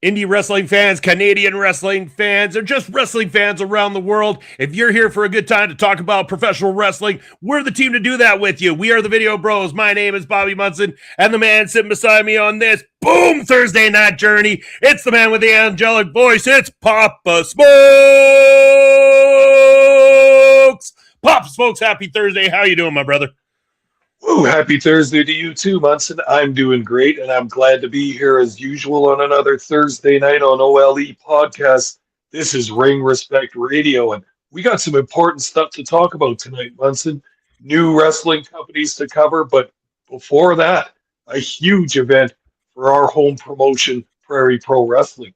Indie wrestling fans, Canadian wrestling fans, or just wrestling fans around the world. If you're here for a good time to talk about professional wrestling, we're the team to do that with you. We are the Video Bros. My name is Bobby Munson, and the man sitting beside me on this boom Thursday night journey, it's the man with the angelic voice. It's Papa Smokes. Papa Smokes, happy Thursday. How you doing, my brother? Woo, happy Thursday to you too, Munson. I'm doing great, and I'm glad to be here as usual on another Thursday night on OLE podcast. This is Ring Respect Radio, and we got some important stuff to talk about tonight, Munson. New wrestling companies to cover, but before that, a huge event for our home promotion, Prairie Pro Wrestling.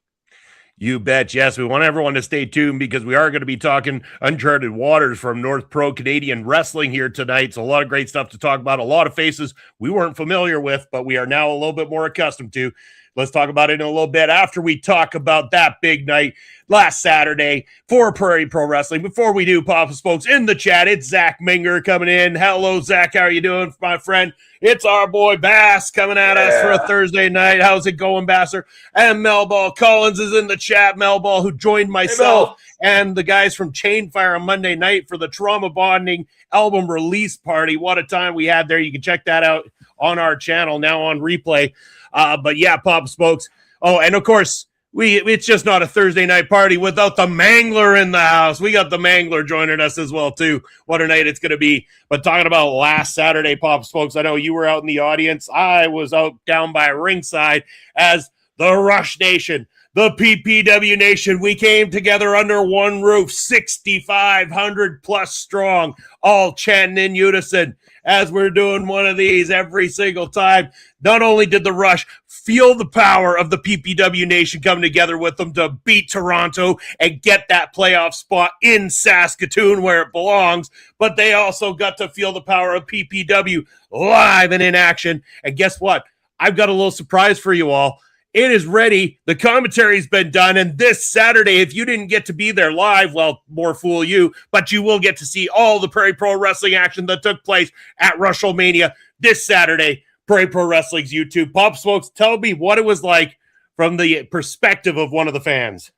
You bet. Yes, we want everyone to stay tuned because we are going to be talking Uncharted Waters from North Pro Canadian Wrestling here tonight. So a lot of great stuff to talk about, a lot of faces we weren't familiar with, but we are now a little bit more accustomed to. Let's talk about it in a little bit after we talk about that big night last Saturday for Prairie Pro Wrestling. Before we do, Papa Spokes in the chat, it's Zach Minger coming in. Hello, Zach. How are you doing, my friend? It's our boy Bass coming at us for a Thursday night. How's it going, Basser? And Melball Collins is in the chat. Melball, who joined myself and the guys from Chainfire on Monday night for the Trauma Bonding album release party. What a time we had there. You can check that out on our channel, now on replay. But yeah, Papa Spokes. Oh, and of course, it's just not a Thursday night party without the Mangler in the house. We got the Mangler joining us as well, too. What a night it's going to be. But talking about last Saturday, Papa Spokes, I know you were out in the audience. I was out down by ringside as the Rush Nation, the PPW Nation. We came together under one roof, 6,500 plus strong, all chanting in unison as we're doing one of these every single time. Not only did the Rush feel the power of the PPW Nation coming together with them to beat Toronto and get that playoff spot in Saskatoon where it belongs, but they also got to feel the power of PPW live and in action. And guess what? I've got a little surprise for you all. It is ready. The commentary's been done. And this Saturday, if you didn't get to be there live, well, more fool you, but you will get to see all the Prairie Pro Wrestling action that took place at Rushelmania this Saturday. Prairie Pro Wrestling's YouTube. Pop Smokes, tell me what it was like from the perspective of one of the fans.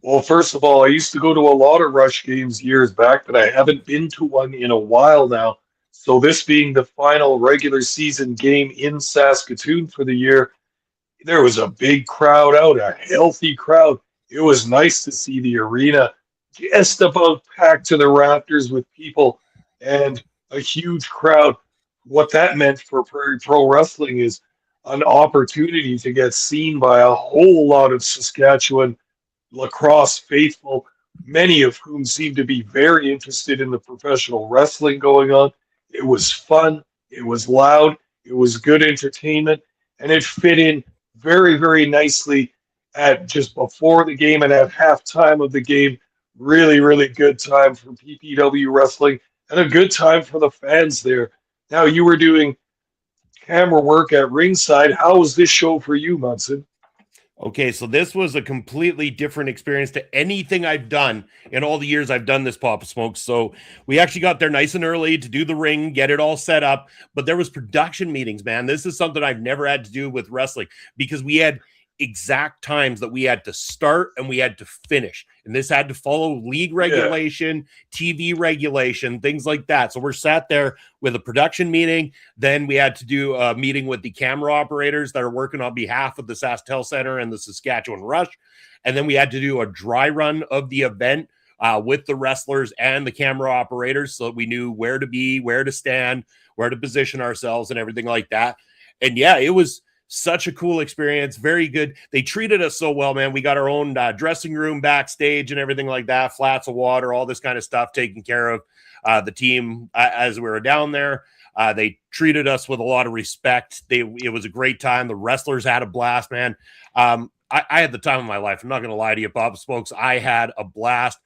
Well, first of all, I used to go to a lot of Rush games years back, but I haven't been to one in a while now. So this being the final regular season game in Saskatoon for the year, there was a big crowd out, a healthy crowd. It was nice to see the arena just about packed to the rafters with people and a huge crowd. What that meant for Prairie Pro Wrestling is an opportunity to get seen by a whole lot of Saskatchewan lacrosse faithful, many of whom seem to be very interested in the professional wrestling going on. It was fun, it was loud, it was good entertainment, and it fit in very, very nicely at just before the game and at halftime of the game. Really, really good time for PPW wrestling and a good time for the fans there. Now, you were doing camera work at ringside. How was this show for you, Munson? Okay, so this was a completely different experience to anything I've done in all the years I've done this Papa Smokes. So we actually got there nice and early to do the ring, get it all set up. But there was production meetings, man. This is something I've never had to do with wrestling because we had exact times that we had to start and we had to finish. And this had to follow league regulation, TV regulation, things like that. So we're sat there with a production meeting. Then we had to do a meeting with the camera operators that are working on behalf of the SaskTel Center and the Saskatchewan Rush. And then we had to do a dry run of the event with the wrestlers and the camera operators so that we knew where to be, where to stand, where to position ourselves and everything like that. And yeah, it was such a cool experience. Very good. They treated us so well, man. We got our own dressing room backstage and everything like that, flats of water, all this kind of stuff taken care of. The team, as we were down there, they treated us with a lot of respect. It was a great time. The wrestlers had a blast, man. I had the time of my life. I'm not going to lie to you, Bob Spokes. I had a blast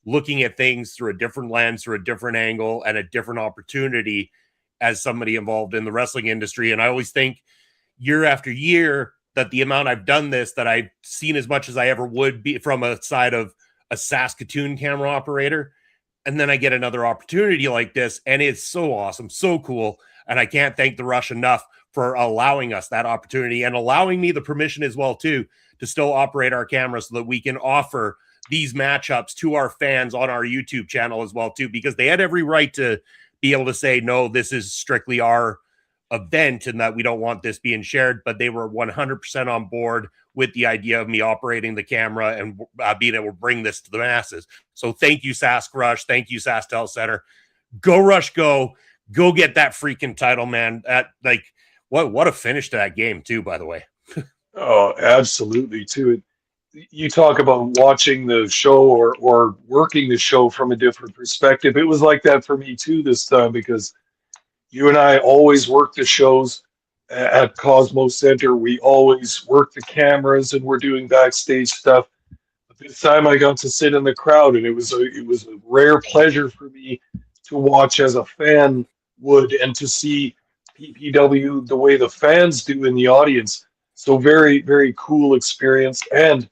looking at things through a different lens, through a different angle, and a different opportunity as somebody involved in the wrestling industry. And I always think year after year that the amount I've done this, that I've seen as much as I ever would be from a side of a Saskatoon camera operator. And then I get another opportunity like this, and it's so awesome, so cool. And I can't thank the Rush enough for allowing us that opportunity and allowing me the permission as well, too, to still operate our camera so that we can offer these matchups to our fans on our YouTube channel as well, too, because they had every right to be able to say, no, this is strictly our event and that we don't want this being shared, but they were 100% on board with the idea of me operating the camera and being able to bring this to the masses. So thank you, Sask Rush. Thank you, Sask Tel Center. Go Rush, go get that freaking title, man. What a finish to that game too, by the way. Oh, absolutely too. You talk about watching the show or working the show from a different perspective. It was like that for me too this time, because you and I always work the shows at Cosmo Center. We always work the cameras and we're doing backstage stuff. But this time I got to sit in the crowd, and it was a rare pleasure for me to watch as a fan would, and to see PPW the way the fans do in the audience. So very, very cool experience. And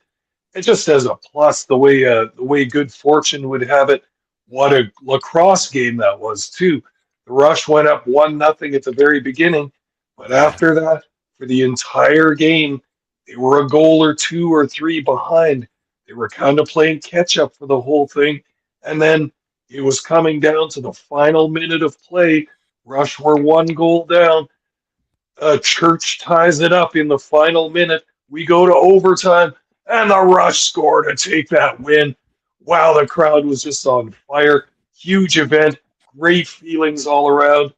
it just as a plus, the way good fortune would have it, what a lacrosse game that was too. The Rush went up 1-0 at the very beginning, but after that, for the entire game, they were a goal or two or three behind. They were kind of playing catch up for the whole thing, and then it was coming down to the final minute of play. Rush were one goal down. Church ties it up in the final minute. We go to overtime, and the Rush score to take that win. Wow, the crowd was just on fire. Huge event. Great feelings all around.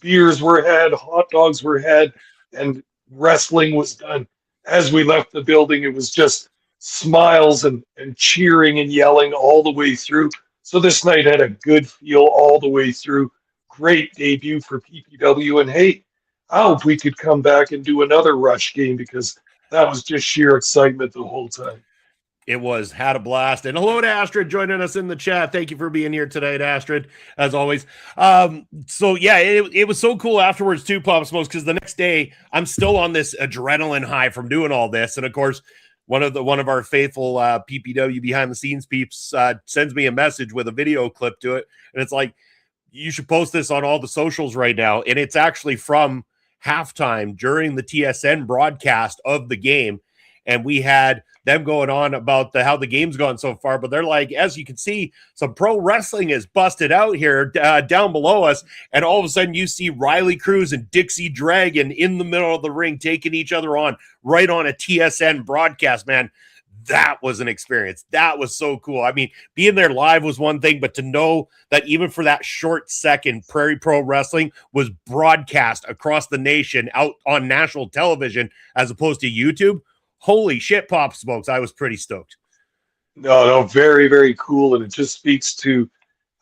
Beers were had, hot dogs were had, and wrestling was done. As we left the building, it was just smiles and cheering and yelling all the way through. So this night had a good feel all the way through. Great debut for PPW. And hey, I hope we could come back and do another Rush game, because that was just sheer excitement the whole time. It had a blast. And hello to Astrid joining us in the chat. Thank you for being here tonight, Astrid, as always. So yeah, it was so cool afterwards too, Pop Smokes, because the next day I'm still on this adrenaline high from doing all this. And of course, one of our faithful PPW behind the scenes peeps sends me a message with a video clip to it. And it's like, you should post this on all the socials right now. And it's actually from halftime during the TSN broadcast of the game. And we had them going on about how the game's gone so far, but they're like, as you can see, some pro wrestling is busted out here down below us, and all of a sudden you see Riley Cruz and Dixie Dragon in the middle of the ring taking each other on right on a TSN broadcast, man. That was an experience. That was so cool. I mean, being there live was one thing, but to know that even for that short second, Prairie Pro Wrestling was broadcast across the nation out on national television as opposed to YouTube, holy shit, Pop Smokes. I was pretty stoked. No, very, very cool. And it just speaks to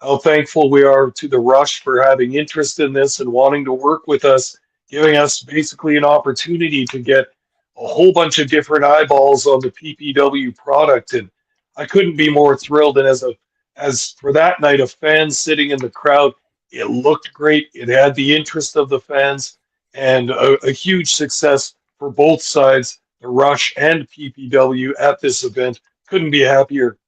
how thankful we are to the Rush for having interest in this and wanting to work with us, giving us basically an opportunity to get a whole bunch of different eyeballs on the PPW product. And I couldn't be more thrilled. And as for that night of fans sitting in the crowd, it looked great. It had the interest of the fans, and a huge success for both sides, the Rush and PPW, at this event. Couldn't be happier.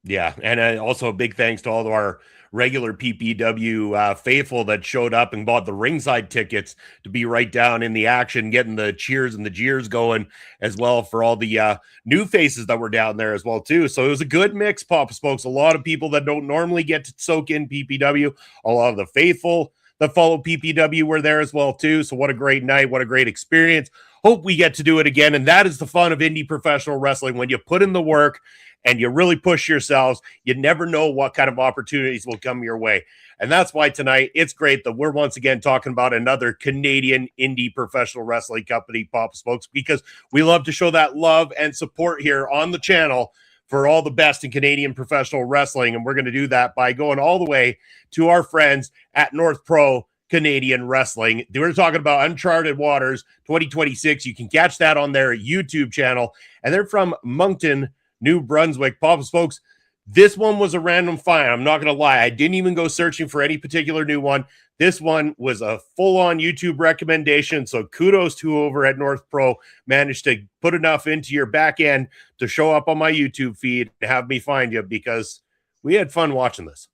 Yeah, and also a big thanks to all of our regular PPW faithful that showed up and bought the ringside tickets to be right down in the action, getting the cheers and the jeers going as well, for all the new faces that were down there as well too. So it was a good mix, Pop Smokes. A lot of people that don't normally get to soak in PPW, a lot of the faithful that follow PPW were there as well too. So what a great night, what a great experience. Hope we get to do it again. And that is the fun of indie professional wrestling. When you put in the work and you really push yourselves, you never know what kind of opportunities will come your way. And that's why tonight it's great that we're once again talking about another Canadian indie professional wrestling company, Pop Smokes, because we love to show that love and support here on the channel for all the best in Canadian professional wrestling. And we're going to do that by going all the way to our friends at North Pro Canadian Wrestling. We're talking about Uncharted Waters 2026. You can catch that on their YouTube channel. And they're from Moncton, New Brunswick. Pop Smokes, this one was a random find. I'm not going to lie. I didn't even go searching for any particular new one. This one was a full-on YouTube recommendation. So kudos to whoever at North Pro managed to put enough into your back end to show up on my YouTube feed and have me find you, because we had fun watching this.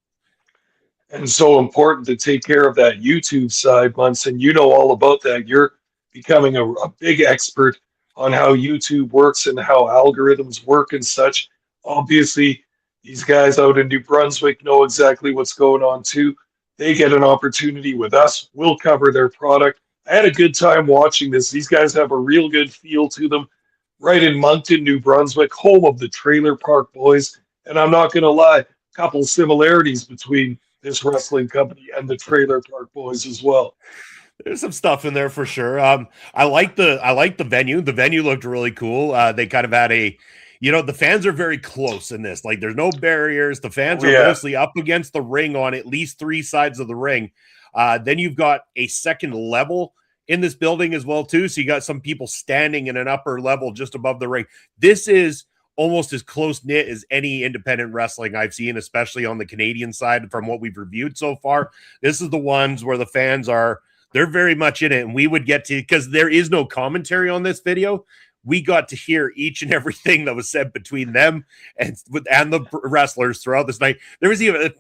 and so important to take care of that YouTube side, Munson. You know all about that. You're becoming a big expert on how YouTube works and how algorithms work and such. Obviously, these guys out in New Brunswick know exactly what's going on too. They get an opportunity with us. We'll cover their product. I had a good time watching this. These guys have a real good feel to them. Right in Moncton, New Brunswick, home of the Trailer Park Boys. And I'm not going to lie, a couple similarities between this wrestling company and the Trailer Park Boys as well. There's some stuff in there for sure. I like the venue. The venue looked really cool. They kind of had the fans are very close in this. Like, there's no barriers. The fans are mostly up against the ring on at least three sides of the ring. Then you've got a second level in this building as well too. So you got some people standing in an upper level just above the ring. This is almost as close knit as any independent wrestling I've seen, especially on the Canadian side from what we've reviewed so far. This is the ones where the fans they're very much in it, and we would get to, because there is no commentary on this video, we got to hear each and everything that was said between them and the wrestlers throughout this night. There was even,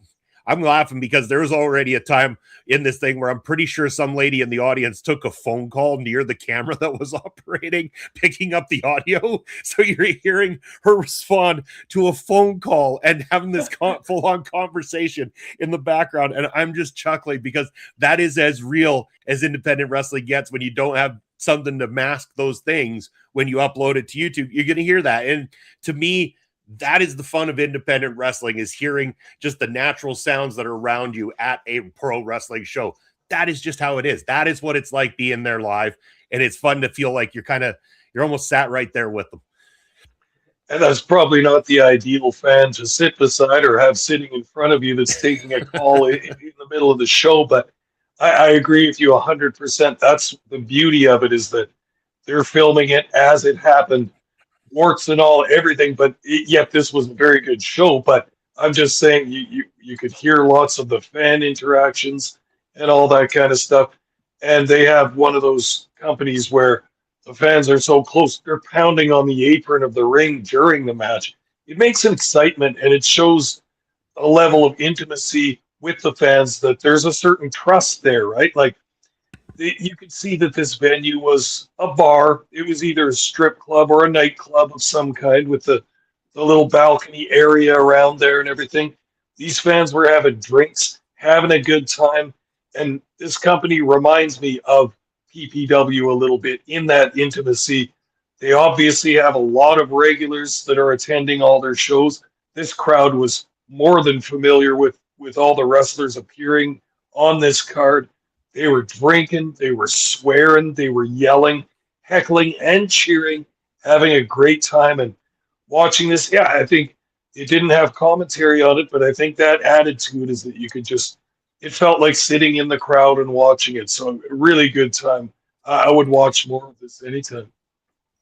I'm laughing because there was already a time in this thing where I'm pretty sure some lady in the audience took a phone call near the camera that was operating, picking up the audio. So you're hearing her respond to a phone call and having this full-on conversation in the background. And I'm just chuckling because that is as real as independent wrestling gets when you don't have something to mask those things. When you upload it to YouTube, you're going to hear that. And to me, that is the fun of independent wrestling, is hearing just the natural sounds that are around you at a pro wrestling show. That is just how it is. That is what it's like being there live. And it's fun to feel like you're almost sat right there with them. And that's probably not the ideal fan to sit beside or have sitting in front of you that's taking a call in the middle of the show. But I agree with you 100%. That's the beauty of it, is that they're filming it as it happened. Warts and all, everything, but yet this was a very good show. But I'm just saying, you could hear lots of the fan interactions and all that kind of stuff. And they have one of those companies where the fans are so close, they're pounding on the apron of the ring during the match. It makes an excitement, and it shows a level of intimacy with the fans, that there's a certain trust there, right? Like, you could see that this venue was a bar. It was either a strip club or a nightclub of some kind, with the little balcony area around there and everything. These fans were having drinks, having a good time. And this company reminds me of PPW a little bit in that intimacy. They obviously have a lot of regulars that are attending all their shows. This crowd was more than familiar with all the wrestlers appearing on this card. They were drinking, they were swearing, they were yelling, heckling, and cheering, having a great time. And watching this, I think it didn't have commentary on it, but I think that added to it, is that you could it felt like sitting in the crowd and watching it. So a really good time. I would watch more of this anytime.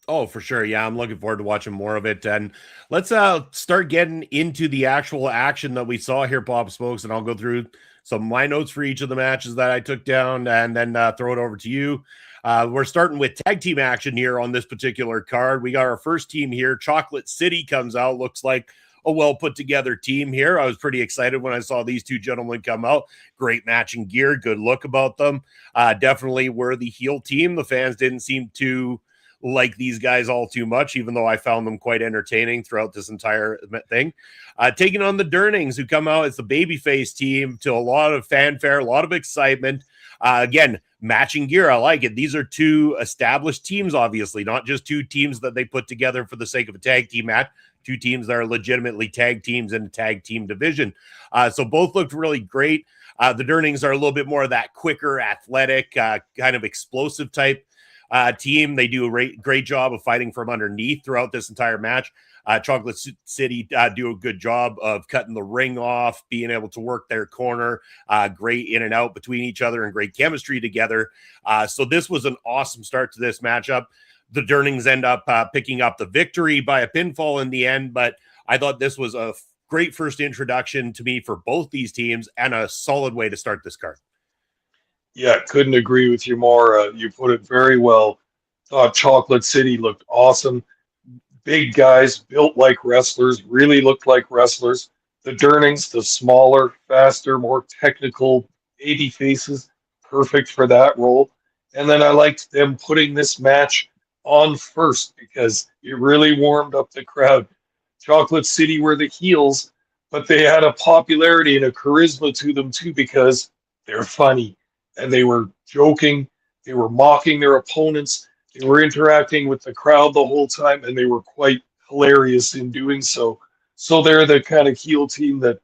Oh, for sure. Yeah, I'm looking forward to watching more of it. And let's start getting into the actual action that we saw here, Pop Smokes, and I'll go through some of my notes for each of the matches that I took down, and then throw it over to you. We're starting with tag team action here on this particular card. We got our first team here. Chocolate City comes out. Looks like a well put together team here. I was pretty excited when I saw these two gentlemen come out. Great matching gear, good look about them. Definitely were the heel team. The fans didn't seem to like these guys all too much, even though I found them quite entertaining throughout this entire thing. Taking on the Durnings, who come out as the babyface team, to a lot of fanfare, a lot of excitement. Again, matching gear, I like it. These are two established teams, obviously, not just two teams that they put together for the sake of a tag team match. Two teams that are legitimately tag teams in a tag team division. So both looked really great. The Durnings are a little bit more of that quicker, athletic, kind of explosive type team. They do a great job of fighting from underneath throughout this entire match. Chocolate City do a good job of cutting the ring off, being able to work their corner, great in and out between each other, and great chemistry together. So this was an awesome start to this matchup. The Durnings end up picking up the victory by a pinfall in the end, but I thought this was a great first introduction to me for both these teams, and a solid way to start this card. Yeah, couldn't agree with you more. You put it very well. Thought Chocolate City looked awesome. Big guys, built like wrestlers, really looked like wrestlers. The Durnings, the smaller, faster, more technical baby faces, perfect for that role. And then I liked them putting this match on first because it really warmed up the crowd. Chocolate City were the heels, but they had a popularity and a charisma to them too because they're funny and they were joking, they were mocking their opponents, they were interacting with the crowd the whole time, and they were quite hilarious in doing so. So they're the kind of heel team that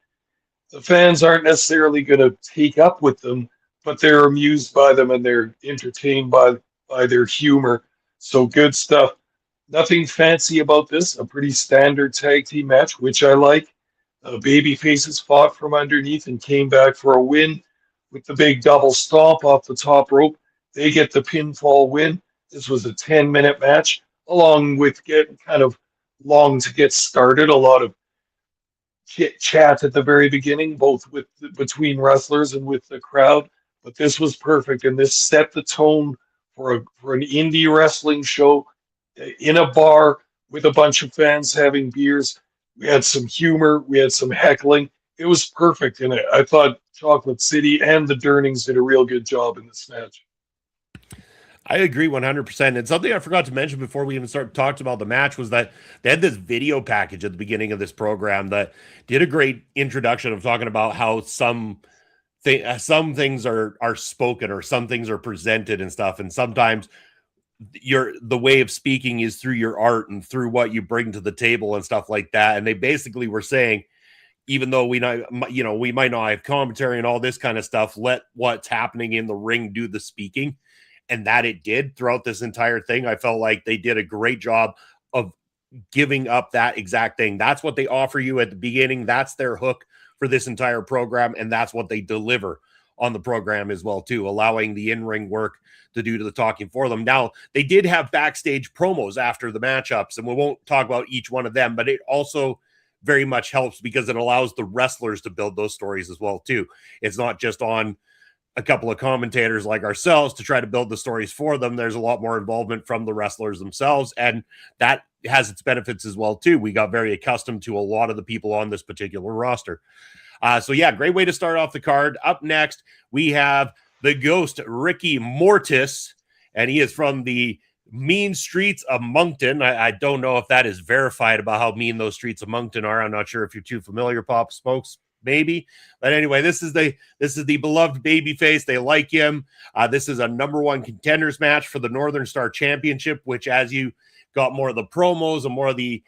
the fans aren't necessarily going to take up with them, but they're amused by them and they're entertained by their humor. So good stuff. Nothing fancy about this. A pretty standard tag team match, which I like. Baby faces fought from underneath and came back for a win with the big double stomp off the top rope. They get the pinfall win. This was a 10-minute match, along with getting kind of long to get started. A lot of chit chat at the very beginning, both with between wrestlers and with the crowd. But this was perfect, and this set the tone for an indie wrestling show in a bar with a bunch of fans having beers. We had some humor, we had some heckling. It was perfect, and I thought Chocolate City and the Durnings did a real good job in this match. I agree 100%. And something I forgot to mention before we even start talking about the match was that they had this video package at the beginning of this program that did a great introduction of talking about how some things are spoken or some things are presented and stuff. And sometimes the way of speaking is through your art and through what you bring to the table and stuff like that. And they basically were saying, even though we might not have commentary and all this kind of stuff, let what's happening in the ring do the speaking. And that it did throughout this entire thing. I felt like they did a great job of giving up that exact thing. That's what they offer you at the beginning. That's their hook for this entire program. And that's what they deliver on the program as well, too, allowing the in-ring work to do to the talking for them. Now, they did have backstage promos after the matchups, and we won't talk about each one of them, but it also very much helps because it allows the wrestlers to build those stories as well, too. It's not just on a couple of commentators like ourselves to try to build the stories for them. There's a lot more involvement from the wrestlers themselves, and that has its benefits as well too. We got very accustomed to a lot of the people on this particular roster. So yeah, great way to start off the card. Up next, we have the Ghost, Ricky Mortis, and he is from the mean streets of Moncton. I don't know if that is verified about how mean those streets of Moncton are. I'm not sure if you're too familiar, Pop Smokes. Maybe, but anyway, this is the beloved babyface. They like him. This is a #1 contenders match for the Northern Star Championship, which, as you got more of the promos and more of the,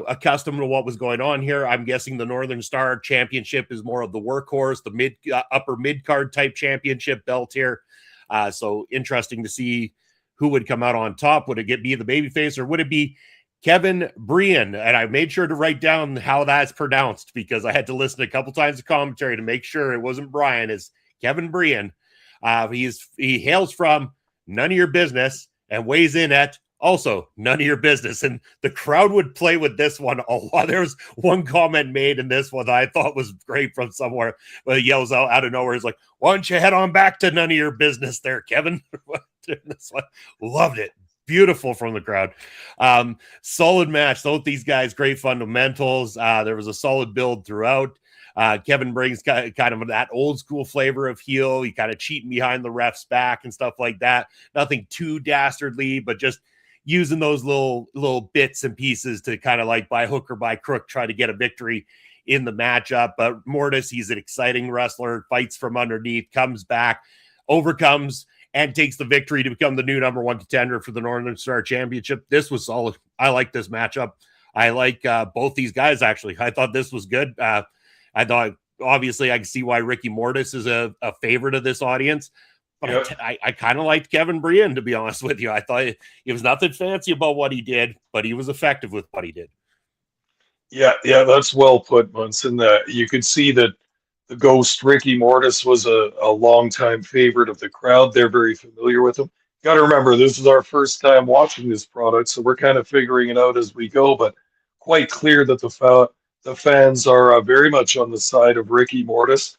accustomed to what was going on here, I'm guessing the Northern Star Championship is more of the workhorse, the upper mid card type championship belt here. So interesting to see who would come out on top. Would it be the babyface, or would it be Kevin Brien? And I made sure to write down how that's pronounced because I had to listen a couple times of commentary to make sure it wasn't Brien. It's Kevin Brien. He hails from None of Your Business and weighs in at also None of Your Business. And the crowd would play with this one a lot. There was one comment made in this one that I thought was great from somewhere, but it yells out of nowhere. It's like, why don't you head on back to None of Your Business there, Kevin? This one, loved it. Beautiful from the crowd. Solid match. Both these guys, great fundamentals. There was a solid build throughout. Kevin brings kind of that old school flavor of heel. He kind of cheating behind the ref's back and stuff like that. Nothing too dastardly, but just using those little bits and pieces to kind of like by hook or by crook try to get a victory in the matchup. But Mortis, he's an exciting wrestler, fights from underneath, comes back, overcomes, and takes the victory to become the new #1 contender for the Northern Star Championship. This was solid. I like this matchup. I like both these guys, actually. I thought this was good. I thought, obviously, I can see why Ricky Mortis is a favorite of this audience. But yep. I kind of liked Kevin Brien, to be honest with you. I thought it was nothing fancy about what he did, but he was effective with what he did. Yeah, that's well put, Munson. You could see that the Ghost, Ricky Mortis, was a longtime favorite of the crowd. They're very familiar with him. Got to remember, this is our first time watching this product, so we're kind of figuring it out as we go, but quite clear that the fans are very much on the side of Ricky Mortis.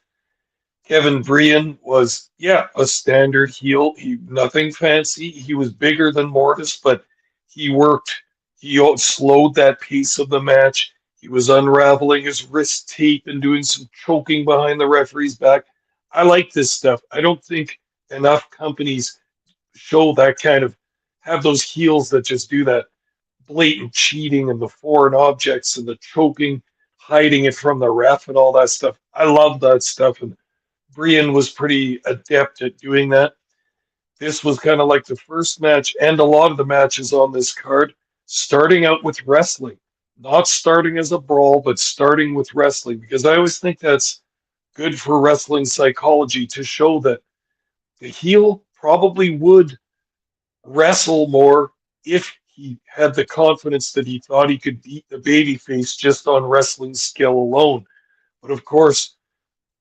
Kevin Brien was, a standard heel. Nothing fancy. He was bigger than Mortis, but he slowed that pace of the match. He was unraveling his wrist tape and doing some choking behind the referee's back. I like this stuff. I don't think enough companies show that kind of have those heels that just do that blatant cheating and the foreign objects and the choking, hiding it from the ref and all that stuff. I love that stuff, and Brien was pretty adept at doing that. This was kind of like the first match and a lot of the matches on this card, starting out with wrestling, not starting as a brawl, but starting with wrestling, because I always think that's good for wrestling psychology to show that the heel probably would wrestle more if he had the confidence that he thought he could beat the babyface just on wrestling skill alone. But of course,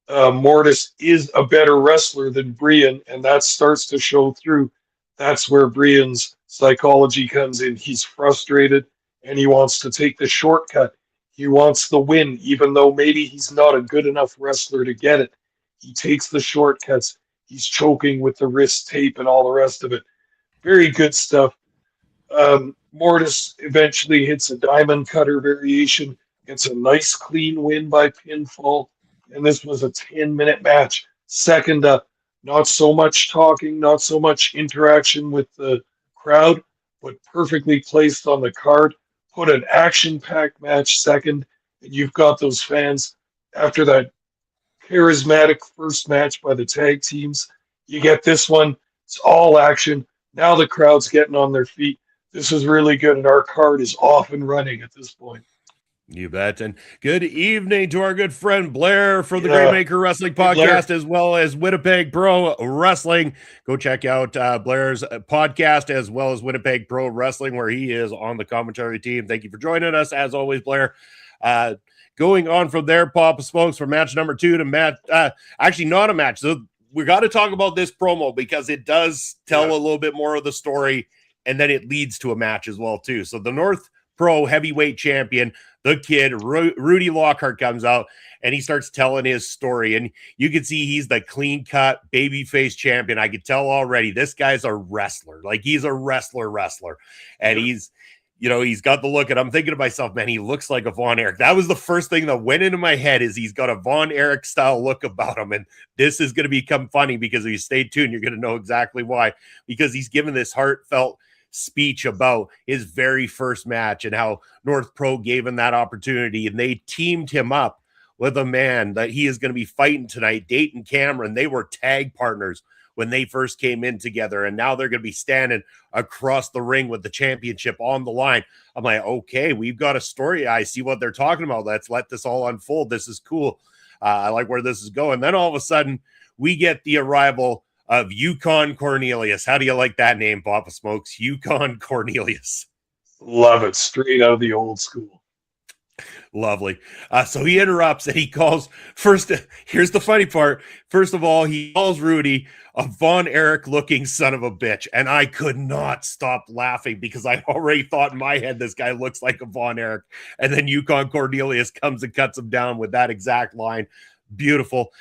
Mortis is a better wrestler than Brien, and that starts to show through. That's where Brien's psychology comes in. He's frustrated, and he wants to take the shortcut. He wants the win, even though maybe he's not a good enough wrestler to get it. He takes the shortcuts. He's choking with the wrist tape and all the rest of it. Very good stuff. Mortis eventually hits a diamond cutter variation, gets a nice clean win by pinfall, and this was a 10-minute match. Second up, not so much talking, not so much interaction with the crowd, but perfectly placed on the card. Put an action-packed match second, and you've got those fans after that charismatic first match by the tag teams. You get this one, it's all action. Now the crowd's getting on their feet. This is really good, and our card is off and running at this point. You bet. And good evening to our good friend Blair for the Great Maker Wrestling Podcast, as well as Winnipeg Pro Wrestling. Go check out Blair's podcast, as well as Winnipeg Pro Wrestling, where he is on the commentary team. Thank you for joining us, as always, Blair. Going on from there, Papa Smokes, for match number 2 to match, actually not a match. So we got to talk about this promo because it does tell a little bit more of the story, and then it leads to a match as well, too. So the North Pro heavyweight champion, the kid, Rudy Lockheart, comes out and he starts telling his story. And you can see he's the clean-cut babyface champion. I could tell already this guy's a wrestler. Like, he's a wrestler. And he's got the look, and I'm thinking to myself, man, he looks like a Von Erich. That was the first thing that went into my head, is he's got a Von Erich style look about him. And this is going to become funny because if you stay tuned, you're going to know exactly why, because he's given this heartfelt speech about his very first match and how North Pro gave him that opportunity, and they teamed him up with a man that he is going to be fighting tonight, Dayton Cameron. They were tag partners when they first came in together, and now they're going to be standing across the ring with the championship on the line. I'm like, okay, we've got a story. I see what they're talking about. Let's let this all unfold. This is cool. I like where this is going. Then all of a sudden, we get the arrival of Yukon Cornelius. How do you like that name, Papa Smokes? Yukon Cornelius. Love it. Straight out of the old school. Lovely. So he interrupts and he calls first. Here's the funny part. First of all, he calls Rudy a Von Erich looking son of a bitch. And I could not stop laughing because I already thought in my head, this guy looks like a Von Erich. And then Yukon Cornelius comes and cuts him down with that exact line. Beautiful.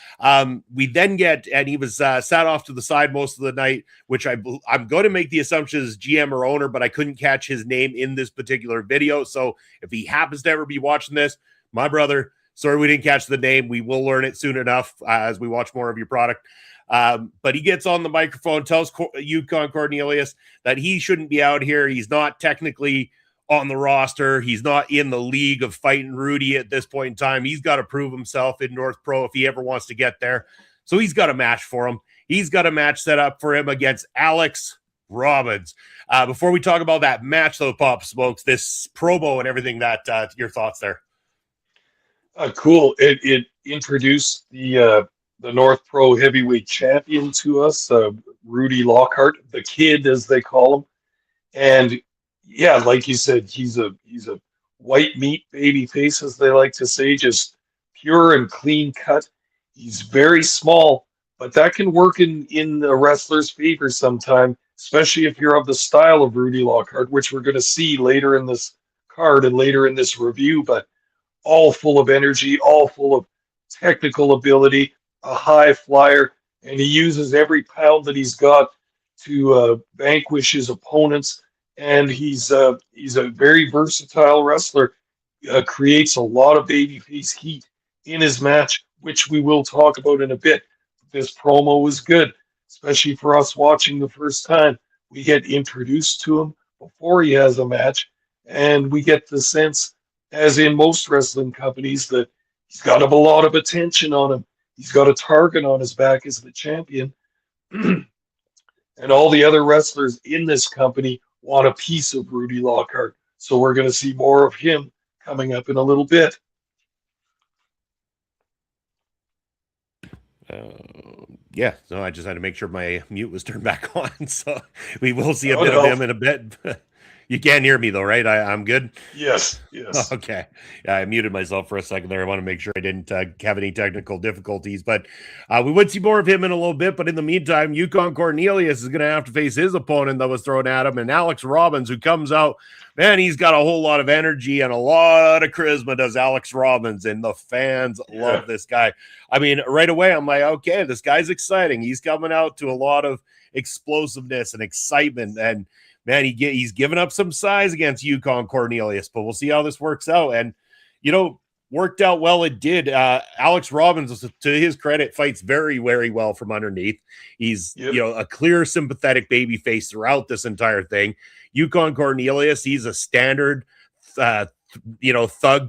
We then get, and he was sat off to the side most of the night, which I'm going to make the assumption is GM or owner, but I couldn't catch his name in this particular video. So if he happens to ever be watching this, my brother, sorry we didn't catch the name. We will learn it soon enough as we watch more of your product. But he gets on the microphone, tells Yukon Cornelius that he shouldn't be out here. He's not technically on the roster. He's not in the league of fighting Rudy at this point in time. He's got to prove himself in North Pro if he ever wants to get there. So he's got a match for him. He's got a match set up for him against Alex Robbins. Before we talk about that match, though, Pop Smokes, this promo and everything, that your thoughts there? Cool. It introduced the North Pro heavyweight champion to us, Rudy Lockheart, the kid, as they call him. And yeah, like you said, he's a white meat baby face, as they like to say, just pure and clean cut. He's very small, but that can work in a wrestler's favor sometime, especially if you're of the style of Rudy Lockheart, which we're going to see later in this card and later in this review, but all full of energy, all full of technical ability, a high flyer, and he uses every pound that he's got to vanquish his opponents. And he's a very versatile wrestler. creates a lot of babyface heat in his match, which we will talk about in a bit. This promo was good, especially for us watching the first time. We get introduced to him before he has a match, and we get the sense, as in most wrestling companies, that he's got a lot of attention on him. He's got a target on his back as the champion. And all the other wrestlers in this company want a piece of Rudy Lockhart. So we're going to see more of him coming up in a little bit. Yeah, so I just had to make sure my mute was turned back on. So we will see a bit of him in a bit. You can't hear me though, right? I'm good? Yes, yes. Okay. Yeah, I muted myself for a second there. I want to make sure I didn't have any technical difficulties, but we would see more of him in a little bit. But in the meantime, Yukon Cornelius is going to have to face his opponent that was thrown at him, and Alex Robbins, who comes out, man, he's got a whole lot of energy and a lot of charisma, does Alex Robbins, and the fans love this guy. I mean, right away, I'm like, okay, this guy's exciting. He's coming out to a lot of explosiveness and excitement, and man, he's given up some size against Yukon Cornelius, but we'll see how this works out. And, worked out well. It did. Alex Robbins, to his credit, fights very, very well from underneath. He's, a clear, sympathetic baby face throughout this entire thing. Yukon Cornelius, he's a standard, thug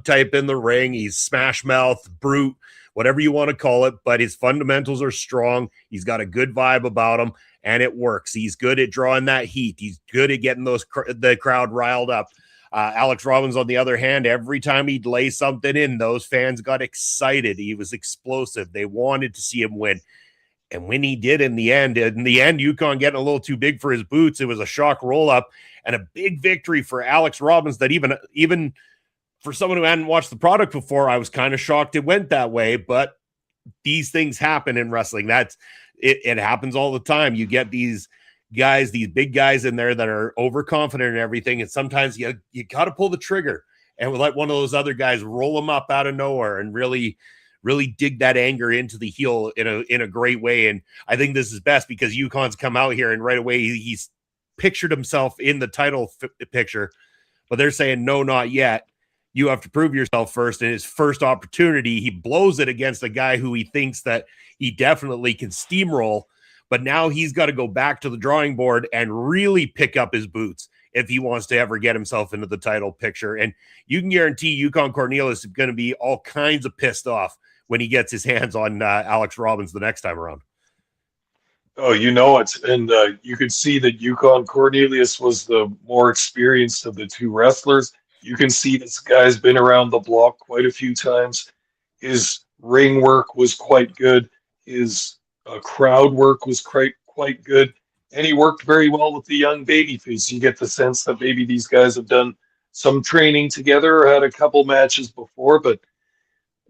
type in the ring. He's smash mouth, brute, whatever you want to call it, but his fundamentals are strong. He's got a good vibe about him, and it works. He's good at drawing that heat. He's good at getting the crowd riled up. Alex Robbins, on the other hand, every time he'd lay something in, those fans got excited. He was explosive. They wanted to see him win. And when he did in the end, Yukon getting a little too big for his boots. It was a shock roll-up and a big victory for Alex Robbins that even for someone who hadn't watched the product before, I was kind of shocked it went that way. But these things happen in wrestling. It happens all the time. You get these guys, these big guys in there that are overconfident and everything, and sometimes you got to pull the trigger and let one of those other guys roll them up out of nowhere and really dig that anger into the heel in a great way. And I think this is best because Yukon's come out here and right away he's pictured himself in the title picture, but they're saying no, not yet. You have to prove yourself first. And his first opportunity, he blows it against a guy who he thinks that he definitely can steamroll. But now he's got to go back to the drawing board and really pick up his boots if he wants to ever get himself into the title picture. And you can guarantee Yukon Cornelius is going to be all kinds of pissed off when he gets his hands on Alex Robbins the next time around. Oh, it. And you could see that Yukon Cornelius was the more experienced of the two wrestlers. You can see this guy's been around the block quite a few times. His ring work was quite good. His crowd work was quite good, and he worked very well with the young babyface. You get the sense that maybe these guys have done some training together or had a couple matches before, but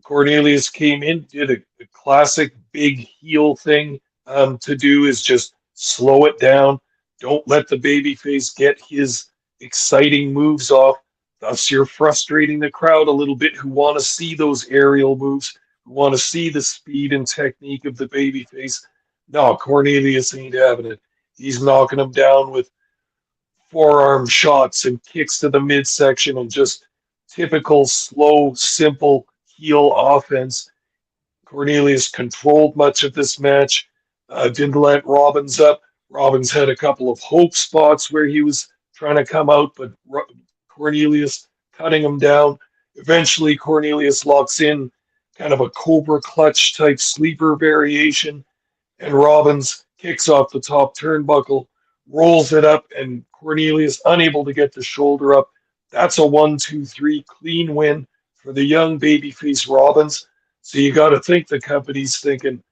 Cornelius came in, did a classic big heel thing to do is just slow it down. Don't let the babyface get his exciting moves off. Thus, you're frustrating the crowd a little bit who want to see those aerial moves, want to see the speed and technique of the babyface. No, Cornelius ain't having it. He's knocking him down with forearm shots and kicks to the midsection and just typical slow, simple heel offense. Cornelius controlled much of this match, didn't let Robbins up. Robbins had a couple of hope spots where he was trying to come out, but Cornelius cutting him down. Eventually, Cornelius locks in kind of a cobra clutch type sleeper variation, and Robbins kicks off the top turnbuckle, rolls it up, and Cornelius unable to get the shoulder up. That's a 1-2-3 clean win for the young babyface Robbins. So you got to think the company's thinking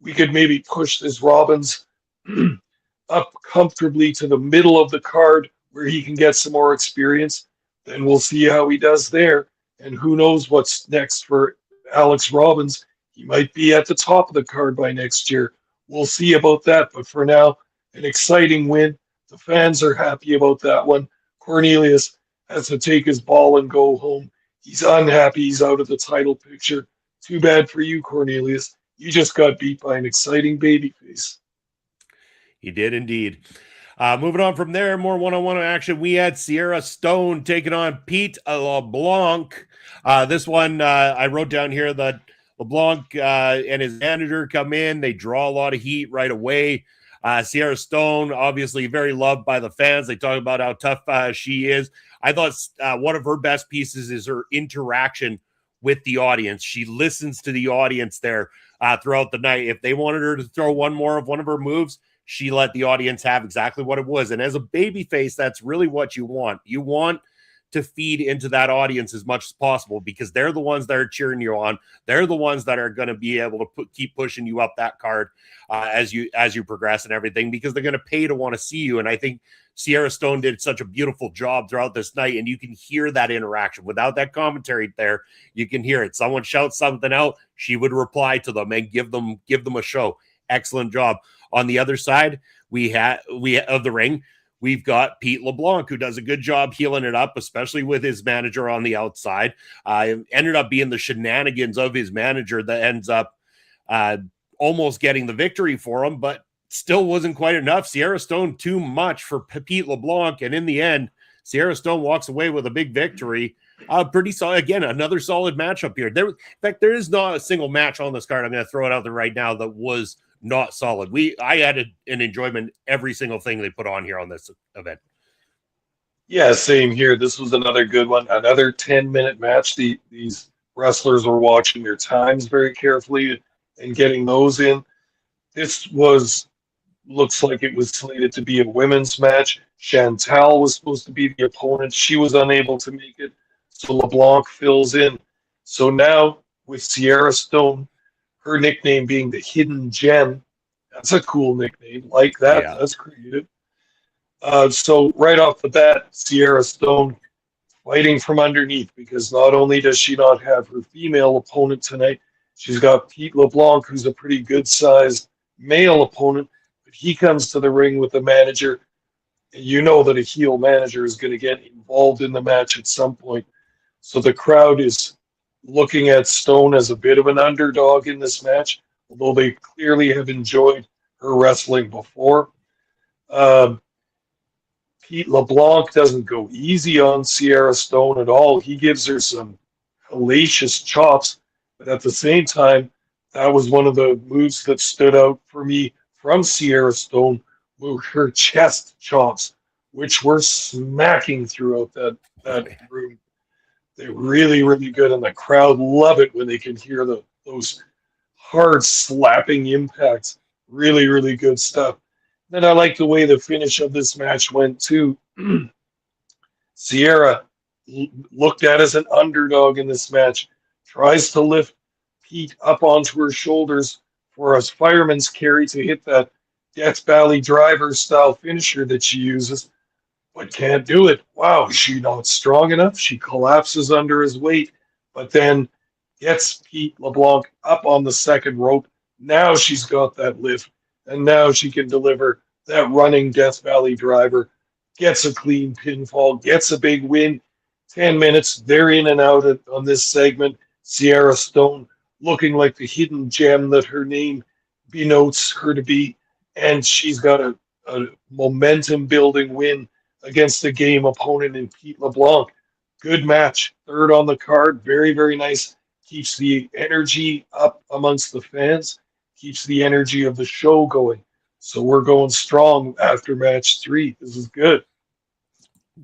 we could maybe push this Robbins up comfortably to the middle of the card where he can get some more experience. Then we'll see how he does there. And who knows what's next for Alex Robbins. He might be at the top of the card by next year. We'll see about that. But for now, an exciting win. The fans are happy about that one. Cornelius has to take his ball and go home. He's unhappy. He's out of the title picture. Too bad for you, Cornelius. You just got beat by an exciting babyface. He did indeed. Moving on from there, more one-on-one action. We had Sierra Stone taking on Pete LeBlanc. This one, I wrote down here that LeBlanc and his manager come in. They draw a lot of heat right away. Sierra Stone, obviously very loved by the fans. They talk about how tough she is. I thought one of her best pieces is her interaction with the audience. She listens to the audience there throughout the night. If they wanted her to throw one of her moves, she let the audience have exactly what it was. And as a babyface, that's really what you want. You want to feed into that audience as much as possible because they're the ones that are cheering you on. They're the ones that are going to be able to keep pushing you up that card as you progress and everything, because they're going to pay to want to see you. And I think Sierra Stone did such a beautiful job throughout this night, and you can hear that interaction. Without that commentary there, you can hear it. Someone shouts something out, she would reply to them and give them a show. Excellent job. On the other side, we of the ring, we've got Pete LeBlanc, who does a good job healing it up, especially with his manager on the outside. Ended up being the shenanigans of his manager that ends up almost getting the victory for him, but still wasn't quite enough. Sierra Stone too much for Pete LeBlanc, and in the end, Sierra Stone walks away with a big victory. Pretty solid. Again, another solid matchup here. In fact, there is not a single match on this card, I'm going to throw it out there right now, that was not solid. I had an enjoyment every single thing they put on here on this event. Yeah, same here. This was another good one. Another 10-minute match. These wrestlers were watching their times very carefully and getting those in. This looks like it was slated to be a women's match. Chantal was supposed to be the opponent. She was unable to make it, so LeBlanc fills in. So now with Sierra Stone, her nickname being the Hidden Gem. That's a cool nickname. Like that. Yeah. That's creative. So right off the bat, Sierra Stone fighting from underneath, because not only does she not have her female opponent tonight, she's got Pete LeBlanc, who's a pretty good-sized male opponent, but he comes to the ring with the manager. And you know that a heel manager is going to get involved in the match at some point. So the crowd is looking at Stone as a bit of an underdog in this match, although they clearly have enjoyed her wrestling before. Pete LeBlanc doesn't go easy on Sierra Stone at all. He gives her some hellacious chops, but at the same time, that was one of the moves that stood out for me from Sierra Stone, were her chest chops, which were smacking throughout that room. They're really, really good, and the crowd love it when they can hear those hard slapping impacts. Really, really good stuff. Then I like the way the finish of this match went too. Sierra, looked at as an underdog in this match, tries to lift Pete up onto her shoulders for a fireman's carry to hit that Death Valley driver style finisher that she uses, but can't do it. Wow, she's not strong enough. She collapses under his weight, but then gets Pete LeBlanc up on the second rope. Now she's got that lift, and now she can deliver that running Death Valley driver, gets a clean pinfall, gets a big win. 10 minutes, they're in and out on this segment. Sierra Stone looking like the hidden gem that her name denotes her to be, and she's got a momentum-building win against a game opponent in Pete LeBlanc. Good match. Third on the card. Very, very nice. Keeps the energy up amongst the fans. Keeps the energy of the show going. So we're going strong after match 3. This is good.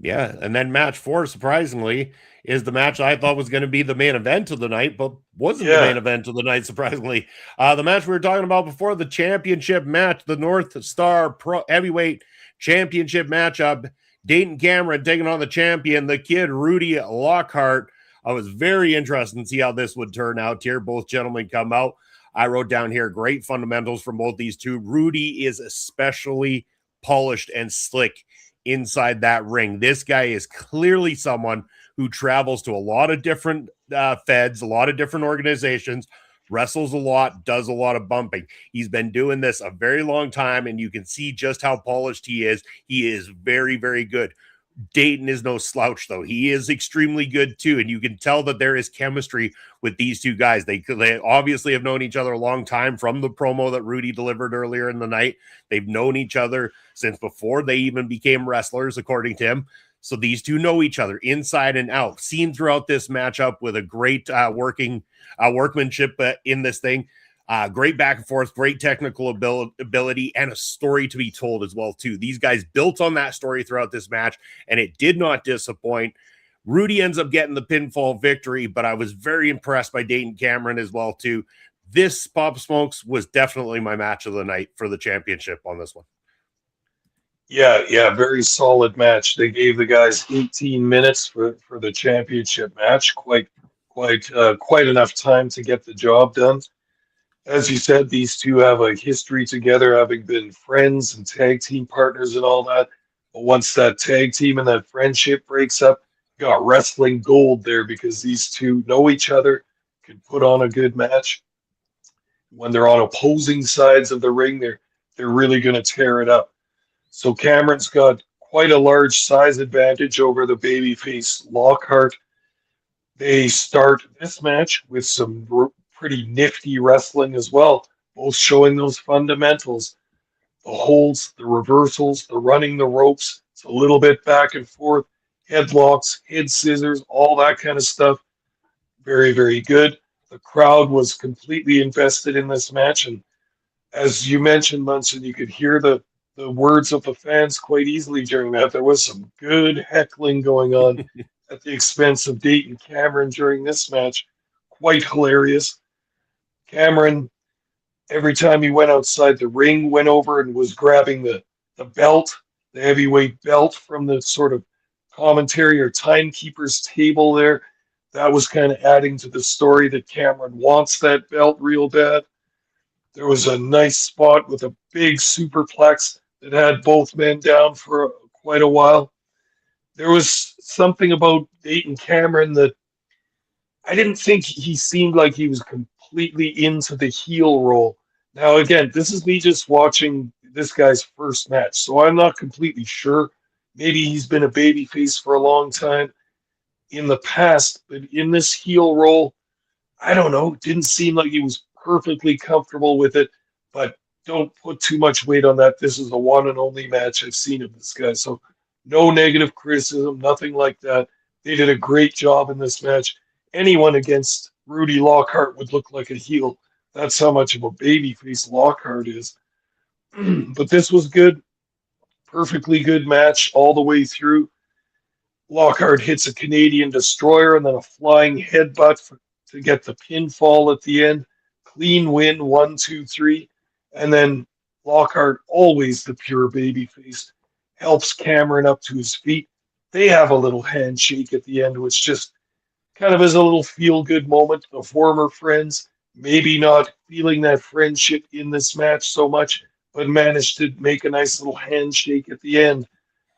Yeah, and then match 4, surprisingly, is the match I thought was going to be the main event of the night, but wasn't the main event of the night, surprisingly. The match we were talking about before, the championship match, the North Star Pro Heavyweight Championship matchup. Dayton Cameron taking on the champion, the kid Rudy Lockhart. I was very interested to see how this would turn out here. Both gentlemen come out. I wrote down here great fundamentals from both these two. Rudy is especially polished and slick inside that ring. This guy is clearly someone who travels to a lot of different feds, a lot of different organizations, wrestles a lot, does a lot of bumping. He's been doing this a very long time, and you can see just how polished he is. He is very, very good. Dayton is no slouch, though. He is extremely good, too. And you can tell that there is chemistry with these two guys. They obviously have known each other a long time from the promo that Rudy delivered earlier in the night. They've known each other since before they even became wrestlers, according to him. So these two know each other inside and out. Seen throughout this matchup with a great workmanship in this thing. Great back and forth, great technical ability, and a story to be told as well, too. These guys built on that story throughout this match, and it did not disappoint. Rudy ends up getting the pinfall victory, but I was very impressed by Dayton Cameron as well, too. This, Pop Smokes, was definitely my match of the night for the championship on this one. Yeah, very solid match. They gave the guys 18 minutes for the championship match. Quite enough time to get the job done. As you said, these two have a history together, having been friends and tag team partners and all that. But once that tag team and that friendship breaks up, you got wrestling gold there because these two know each other, can put on a good match. When they're on opposing sides of the ring, they're really going to tear it up. So Cameron's got quite a large size advantage over the babyface Lockhart. They start this match with some pretty nifty wrestling as well, both showing those fundamentals, the holds, the reversals, the running the ropes. It's a little bit back and forth, headlocks, head scissors, all that kind of stuff. Very, very good. The crowd was completely invested in this match, and as you mentioned, Munson, you could hear the words of the fans quite easily during that. There was some good heckling going on at the expense of Dayton Cameron during this match. Quite hilarious. Cameron, every time he went outside the ring, went over and was grabbing the belt, the heavyweight belt from the sort of commentary or timekeeper's table there. That was kind of adding to the story that Cameron wants that belt real bad. There was a nice spot with a big superplex that had both men down for quite a while. There was something about Dayton Cameron that I didn't think he seemed like he was completely into the heel role. Now, again, this is me just watching this guy's first match, so I'm not completely sure. Maybe he's been a babyface for a long time in the past, but in this heel role, I don't know. It didn't seem like he was perfectly comfortable with it, but don't put too much weight on that. This is the one and only match I've seen of this guy, so no negative criticism, nothing like that. They did a great job in this match. Anyone against Rudy Lockhart would look like a heel. That's how much of a babyface Lockhart is. But this was good. Perfectly good match all the way through. Lockhart hits a Canadian destroyer and then a flying headbutt to get the pinfall at the end. Clean win, 1, 2, 3. And then Lockhart, always the pure babyface, helps Cameron up to his feet. They have a little handshake at the end, which just kind of is a little feel-good moment. The former friends, maybe not feeling that friendship in this match so much, but managed to make a nice little handshake at the end.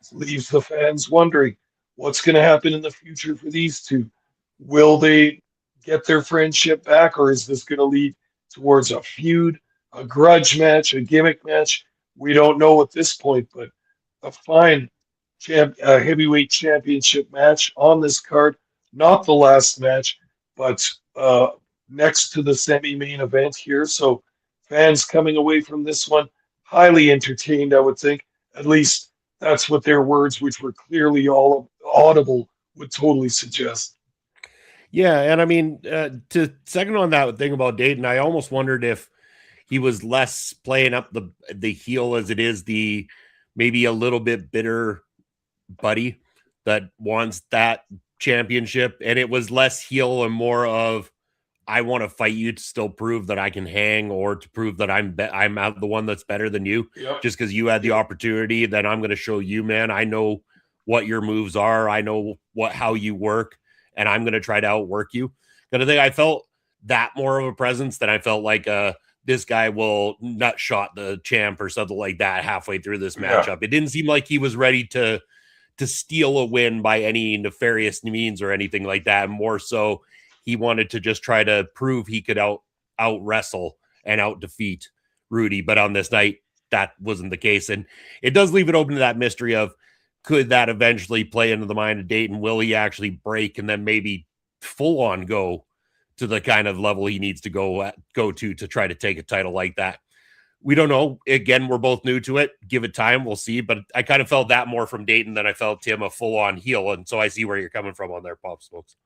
It leaves the fans wondering what's going to happen in the future for these two. Will they get their friendship back, or is this going to lead towards a feud, a grudge match, a gimmick match? We don't know at this point, but a fine heavyweight championship match on this card. Not the last match, but next to the semi-main event here. So fans coming away from this one highly entertained, I would think. At least that's what their words, which were clearly all audible, would totally suggest. Yeah, and I mean, to second on that thing about Dayton, I almost wondered if he was less playing up the heel as it is the maybe a little bit bitter buddy that wants that championship, and it was less heel and more of I want to fight you to still prove that I can hang, or to prove that I'm out the one that's better than you. Yep. Just because you had the opportunity, then I'm going to show you, man. I know what your moves are. I know how you work, and I'm going to try to outwork you. Kind of thing. I felt that more of a presence than I felt like this guy will nut shot the champ or something like that halfway through this matchup. It didn't seem like he was ready to steal a win by any nefarious means or anything like that. More so, he wanted to just try to prove he could out wrestle and out defeat Rudy. But on this night, that wasn't the case. And it does leave it open to that mystery of, could that eventually play into the mind of Dayton? Will he actually break and then maybe full on go to the kind of level he needs to go to try to take a title like that? We don't know. Again, we're both new to it. Give it time. We'll see. But I kind of felt that more from Dayton than I felt Tim a full on heel. And so I see where you're coming from on there, Pop Smokes.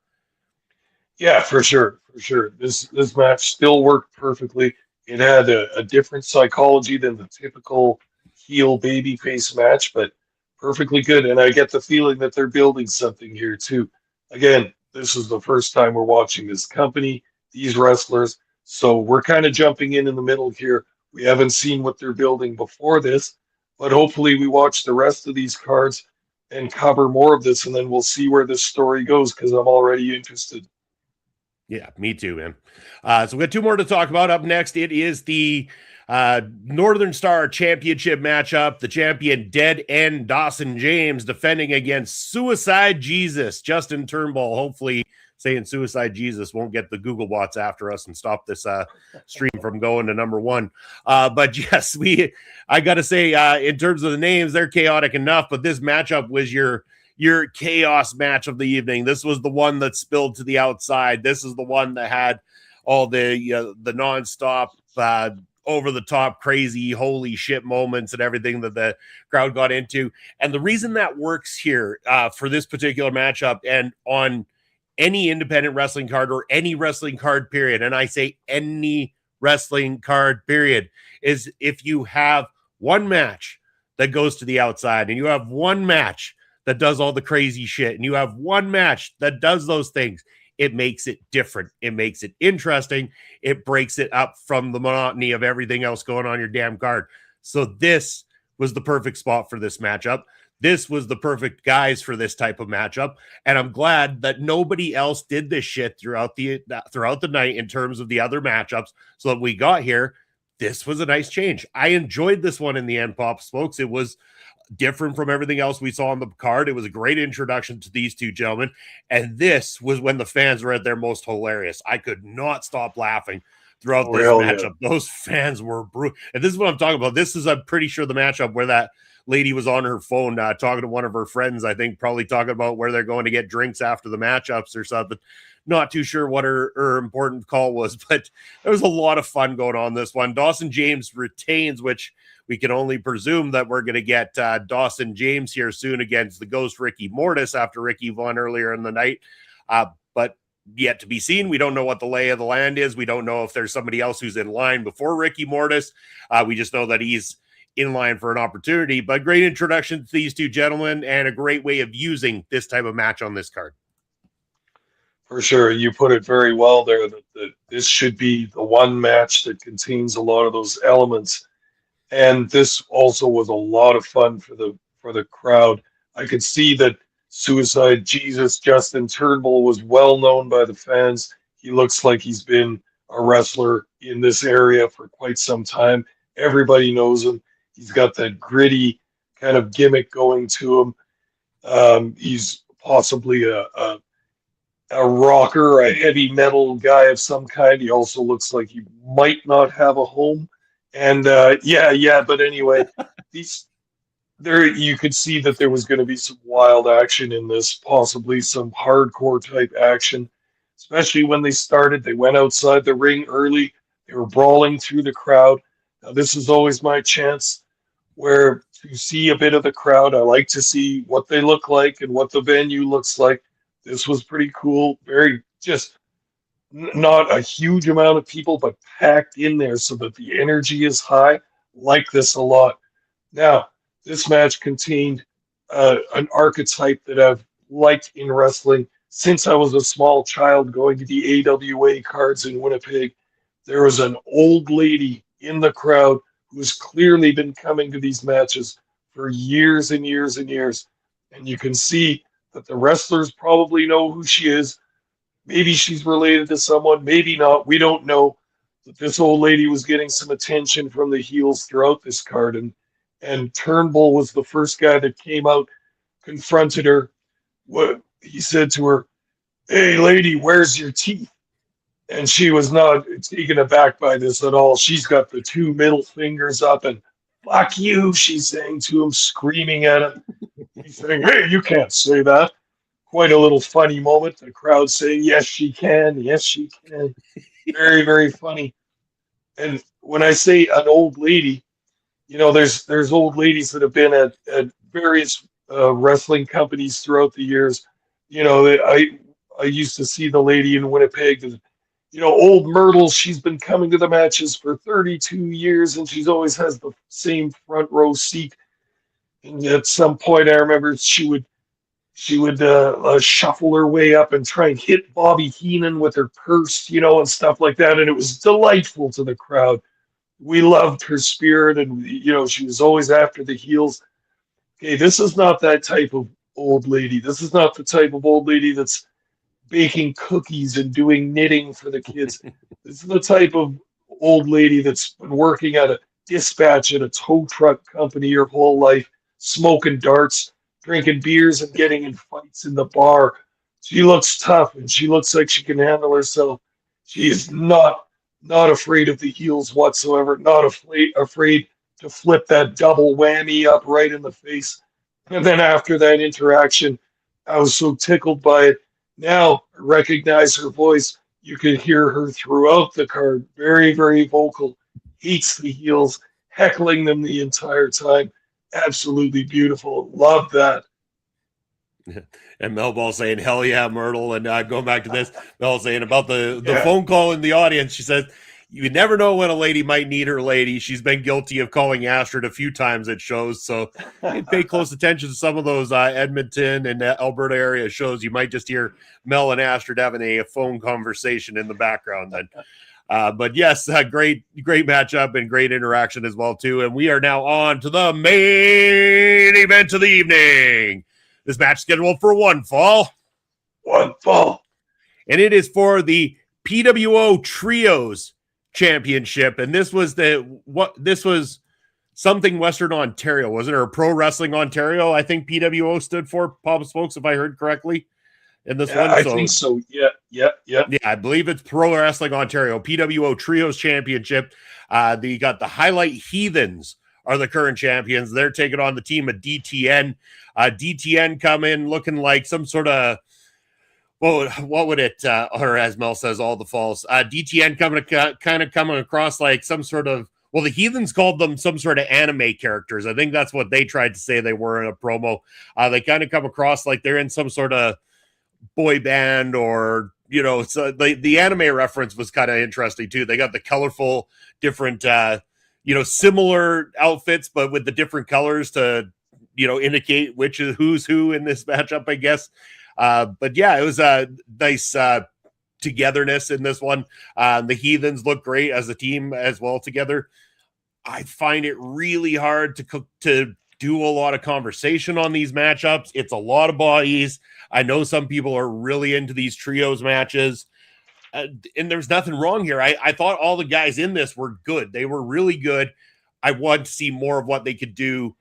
Yeah, for sure, for sure. This match still worked perfectly. It had a different psychology than the typical heel babyface match, but perfectly good. And I get the feeling that they're building something here too. Again, this is the first time we're watching this company, these wrestlers, so we're kind of jumping in the middle here. We haven't seen what they're building before this, but hopefully we watch the rest of these cards and cover more of this, and then we'll see where this story goes because I'm already interested. Yeah, me too, man. So we got two more to talk about. Up next, it is the Northern Star Championship matchup. The champion, Dead End Dawson James, defending against Suicide Jesus, Justin Turnbull. Hopefully, saying Suicide Jesus won't get the Google bots after us and stop this stream from going to number one. But yes, I got to say, in terms of the names, they're chaotic enough, but this matchup was your chaos match of the evening. This was the one that spilled to the outside. This is the one that had all the nonstop, over the top, crazy, holy shit moments and everything that the crowd got into. And the reason that works here for this particular matchup and on any independent wrestling card or any wrestling card period, and I say any wrestling card period, is if you have one match that goes to the outside and you have one match that does all the crazy shit, and you have one match that does those things, it makes it different. It makes it interesting. It breaks it up from the monotony of everything else going on your damn card. So this was the perfect spot for this matchup. This was the perfect guys for this type of matchup. And I'm glad that nobody else did this shit throughout the night in terms of the other matchups, so that we got here. This was a nice change. I enjoyed this one in the end, Pop Smokes. It was different from everything else we saw on the card. It was a great introduction to these two gentlemen, and this was when the fans were at their most hilarious. I could not stop laughing throughout this matchup. Yeah. Those fans were brutal, and this is what I'm talking about. This is, I'm pretty sure, the matchup where that lady was on her phone talking to one of her friends, I think probably talking about where they're going to get drinks after the matchups or something. Not too sure what her important call was, but there was a lot of fun going on this one. Dawson James retains, which we can only presume that we're going to get Dawson James here soon against the Ghost Ricky Mortis after Ricky won earlier in the night. But yet to be seen. We don't know what the lay of the land is. We don't know if there's somebody else who's in line before Ricky Mortis. We just know that he's in line for an opportunity. But great introduction to these two gentlemen and a great way of using this type of match on this card. For sure. You put it very well there that this should be the one match that contains a lot of those elements. And this also was a lot of fun for the crowd. I could see that Suicide Jesus, Justin Turnbull, was well known by the fans. He looks like he's been a wrestler in this area for quite some time. Everybody knows him. He's got that gritty kind of gimmick going to him. He's possibly a rocker, a heavy metal guy of some kind. He also looks like he might not have a home. And but anyway, you could see that there was going to be some wild action in this, possibly some hardcore type action, especially when they started. They went outside the ring early. They were brawling through the crowd. Now, this is always my chance where to see a bit of the crowd. I like to see what they look like and what the venue looks like. This was pretty cool. Very just not a huge amount of people, but packed in there so that the energy is high. Like this a lot. Now, this match contained an archetype that I've liked in wrestling since I was a small child going to the AWA cards in Winnipeg. There was an old lady in the crowd who's clearly been coming to these matches for years and years and years. And you can see that the wrestlers probably know who she is. Maybe she's related to someone, maybe not. We don't know. But this old lady was getting some attention from the heels throughout this card. And Turnbull was the first guy that came out, confronted her. He said to her, "Hey, lady, where's your teeth?" And she was not taken aback by this at all. She's got the two middle fingers up and Fuck you, she's saying to him, screaming at him. He's saying, hey, you can't say that. Quite a little funny moment. The crowd saying, yes, she can. Yes, she can. Very, very funny. And when I say an old lady, there's old ladies that have been at various wrestling companies throughout the years. I used to see the lady in Winnipeg. Old Myrtle. She's been coming to the matches for 32 years, and she's always has the same front row seat. And at some point, I remember she would shuffle her way up and try and hit Bobby Heenan with her purse, and stuff like that. And it was delightful to the crowd. We loved her spirit, and she was always after the heels. Okay, this is not that type of old lady. This is not the type of old lady that's baking cookies and doing knitting for the kids. This is the type of old lady that's been working at a dispatch at a tow truck company her whole life, smoking darts, drinking beers, and getting in fights in the bar. She looks tough, and she looks like she can handle herself. She is not afraid of the heels whatsoever, not afraid to flip that double whammy up right in the face. And then after that interaction, I was so tickled by it. Now I recognize her voice. You could hear her throughout the card. Very, very vocal. Hates the heels, heckling them the entire time. Absolutely beautiful. Love that. And Mel Ball saying, hell yeah, Myrtle. And going back to this, Mel saying about the phone call in the audience. She says, you never know when a lady might need her lady. She's been guilty of calling Astrid a few times at shows. So pay close attention to some of those Edmonton and Alberta area shows. You might just hear Mel and Astrid having a phone conversation in the background then. But yes, great matchup and great interaction as well, too. And we are now on to the main event of the evening. This match scheduled for one fall. And it is for the PWO Trios Championship. And this was something Western Ontario, wasn't it? Or Pro Wrestling Ontario, I think PWO stood for, Pop Smokes, if I heard correctly. In this one. I think so. Yeah. Yeah, I believe it's Pro Wrestling Ontario, PWO Trios Championship. You got the Highlight Heathens are the current champions. They're taking on the team of DTN. DTN come in looking like some sort of, what would it, or as Mel says, all the falls. DTN coming across like some sort of, the Heathens called them some sort of anime characters. I think that's what they tried to say they were in a promo. They kind of come across like they're in some sort of boy band or, so the anime reference was kind of interesting too. They got the colorful, different, similar outfits, but with the different colors to, indicate which is who's who in this matchup, I guess. But yeah, it was a nice togetherness in this one. The Heathens look great as a team as well together. I find it really hard to do a lot of conversation on these matchups. It's a lot of bodies. I know some people are really into these trios matches. And there's nothing wrong here. I thought all the guys in this were good. They were really good. I want to see more of what they could do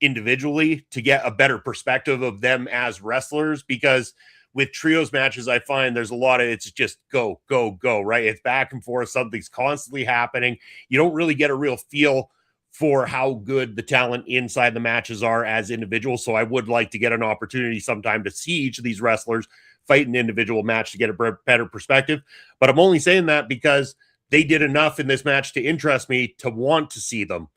individually to get a better perspective of them as wrestlers, because with trios matches, I find there's a lot of, it's just go, right? It's back and forth. Something's constantly happening. You don't really get a real feel for how good the talent inside the matches are as individuals. So I would like to get an opportunity sometime to see each of these wrestlers fight an individual match to get a better perspective. But I'm only saying that because they did enough in this match to interest me to want to see them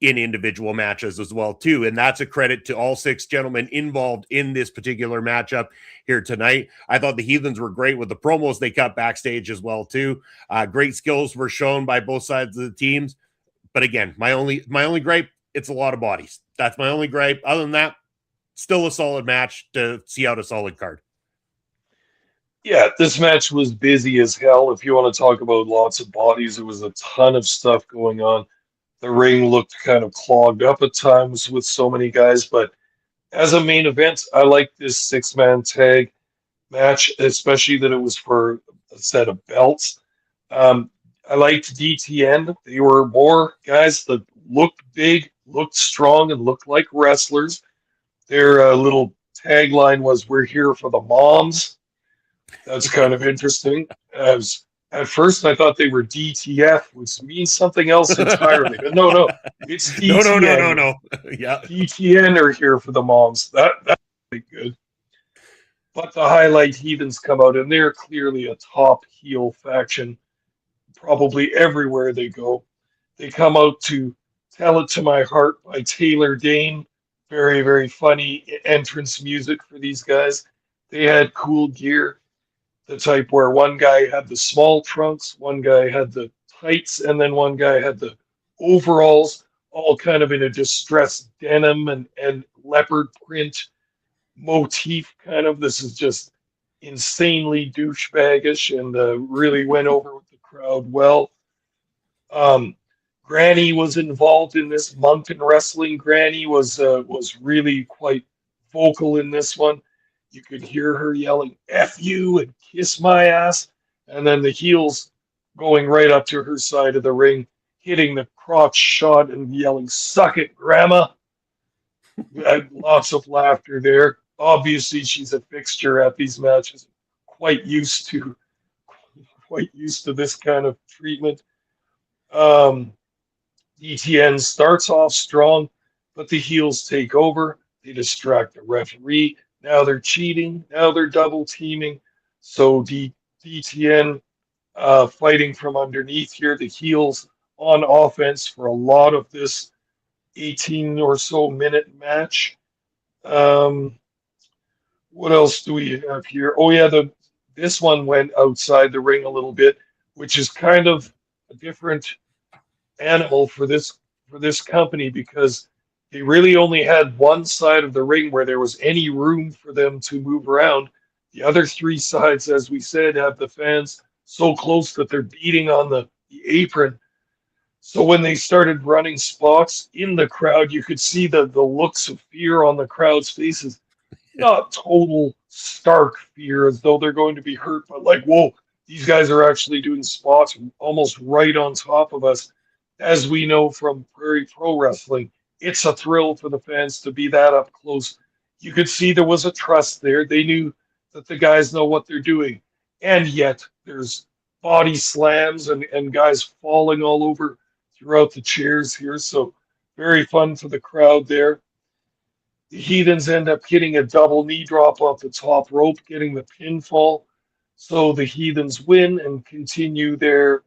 in individual matches as well too. And that's a credit to all six gentlemen involved in this particular matchup here tonight. I thought the Heathens were great with the promos they cut backstage as well too. Great skills were shown by both sides of the teams. But again, my only gripe, it's a lot of bodies. That's my only gripe. Other than that, still a solid match to see out a solid card. Yeah, this match was busy as hell. If you want to talk about lots of bodies, there was a ton of stuff going on. The ring looked kind of clogged up at times with so many guys, but as a main event, I like this six-man tag match, especially that it was for a set of belts. I liked DTN. They were more guys that looked big, looked strong, and looked like wrestlers. Their little tagline was, "We're here for the moms." That's kind of interesting. As At first, I thought they were DTF, which means something else entirely. But no, it's No. DTN. Yeah. DTN are here for the moms. That's really good. But the Highlight Heathens come out, and they're clearly a top heel faction, probably everywhere they go. They come out to Tell It to My Heart by Taylor Dane. Very, very funny entrance music for these guys. They had cool gear, the type where one guy had the small trunks, one guy had the tights, and then one guy had the overalls, all kind of in a distressed denim and leopard print motif kind of. This is just insanely douchebaggish and really went over with the crowd well. Um, Granny was involved in this. Moncton Wrestling Granny was really quite vocal in this one. You could hear her yelling "F you" and "Kiss my ass," and then the heels going right up to her side of the ring, hitting the crotch shot and yelling "Suck it, Grandma." Lots of laughter there. Obviously, she's a fixture at these matches. Quite used to, quite used to this kind of treatment. Um, ETN starts off strong, but the heels take over. They distract the referee. Now they're cheating. Now they're double teaming. So DTN fighting from underneath here. The heels on offense for a lot of this 18 or so minute match. Um, what else do we have here? Oh yeah, this one went outside the ring a little bit, which is kind of a different animal for this company because they really only had one side of the ring where there was any room for them to move around. The other three sides, as we said, have the fans so close that they're beating on the apron. So when they started running spots in the crowd, you could see the looks of fear on the crowd's faces. Not total stark fear as though they're going to be hurt, but like, whoa, these guys are actually doing spots almost right on top of us. As we know from Prairie Pro Wrestling, it's a thrill for the fans to be that up close. You could see there was a trust there. They knew that the guys know what they're doing. And yet there's body slams and guys falling all over throughout the chairs here. So very fun for the crowd there. The Heathens end up hitting a double knee drop off the top rope, getting the pinfall. So the Heathens win and continue their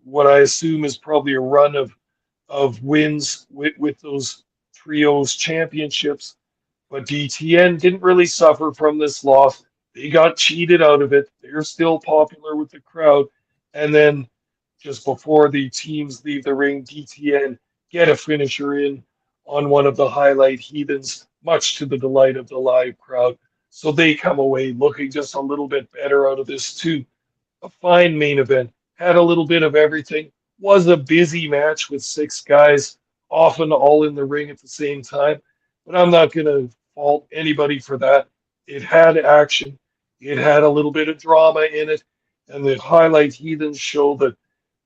what I assume is probably a run of wins with those trios championships. But DTN didn't really suffer from this loss. They got cheated out of it. They're still popular with the crowd. And then just before the teams leave the ring, DTN get a finisher in on one of the Highlight Heathens, much to the delight of the live crowd. So they come away looking just a little bit better out of this too. A fine main event. Had a little bit of everything. Was a busy match with six guys, often all in the ring at the same time. But I'm not going to fault anybody for that. It had action. It had a little bit of drama in it. And the Highlight Heathens show that